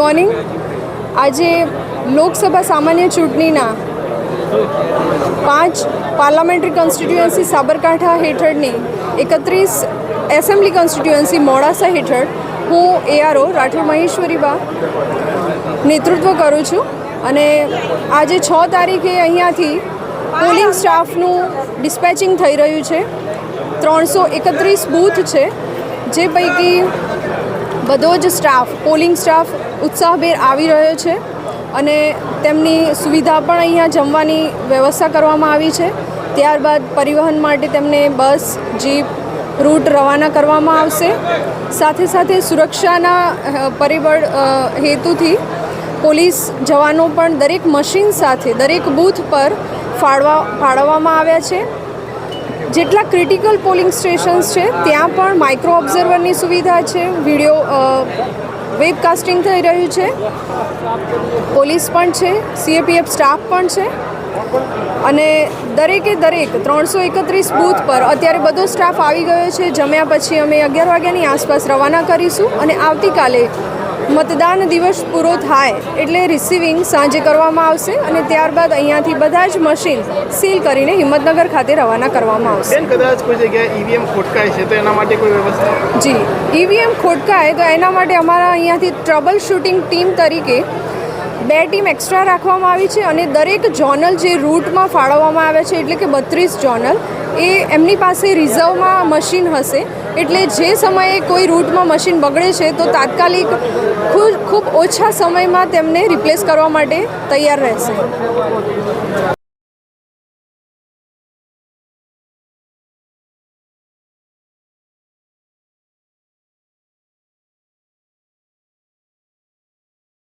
Morning. આજે લોકસભા સામાન્ય ચૂંટણીના 5 પાર્લામેન્ટરી કોન્સ્ટિટ્યુઅન્સી સાબરકાંઠા હેઠળની 31 એસેમ્બલી કોન્સ્ટિટ્યુઅન્સી મોડાસા હેઠળ હું ARO રાઠોડ મહેશ્વરીબા નેતૃત્વ કરું છું. અને આજે 6 તારીખે અહીંયાથી પોલિંગ સ્ટાફનું ડિસ્પેચિંગ થઈ રહ્યું છે. 331 બૂથ છે, જે પૈકી બધો જ સ્ટાફ પોલિંગ સ્ટાફ ઉત્સાહભેર આવી રહ્યો છે અને તેમની સુવિધા પણ અહીંયા જમવાની વ્યવસ્થા કરવામાં આવી છે. ત્યારબાદ પરિવહન માટે તેમને બસ, જીપ, રૂટ રવાના કરવામાં આવશે. સાથે સાથે સુરક્ષાના પરિબળ હેતુથી પોલીસ જવાનો પણ દરેક મશીન સાથે દરેક બૂથ પર ફાળવવામાં આવ્યા છે. જેટલા ક્રિટિકલ પોલિંગ સ્ટેશન્સ છે ત્યાં પણ માઇક્રો ઓબ્ઝર્વરની સુવિધા છે. વિડીયો વેબકાસ્ટિંગ થઈ રહ્યું છે. પોલીસ પણ છે, CAPF સ્ટાફ પણ છે અને દરેક 331 બૂથ પર અત્યારે બધો સ્ટાફ આવી ગયો છે. જમ્યા પછી અમે 11 વાગ્યાની આસપાસ રવાના કરીશું અને આવતીકાલે મતદાન દિવસ પૂરો થાય એટલે રિસીવિંગ સાંજે કરવામાં આવશે અને ત્યારબાદ અહીંયાથી બધા જ મશીન સીલ કરીને હિંમતનગર ખાતે રવાના કરવામાં આવશે. કદાચ કોઈ જગ્યાએ EVM ખોટકાય છે તો એના માટે કોઈ વ્યવસ્થા? જી, EVM ખોટકાય તો એના માટે અમારા અહીંયાથી ટ્રબલ શૂટિંગ ટીમ તરીકે 2 ટીમ એક્સ્ટ્રા રાખવામાં આવી છે અને દરેક જોનલ જે રૂટમાં ફાળવવામાં આવ્યા છે એટલે કે 32 જોનલ એ એમની પાસે રિઝર્વમાં મશીન હશે. એટલે જે સમયે કોઈ રૂટમાં મશીન બગડે છે તો તાત્કાલિક ખૂબ ઓછા સમયમાં તેમને રિપ્લેસ કરવા માટે તૈયાર રહેશે.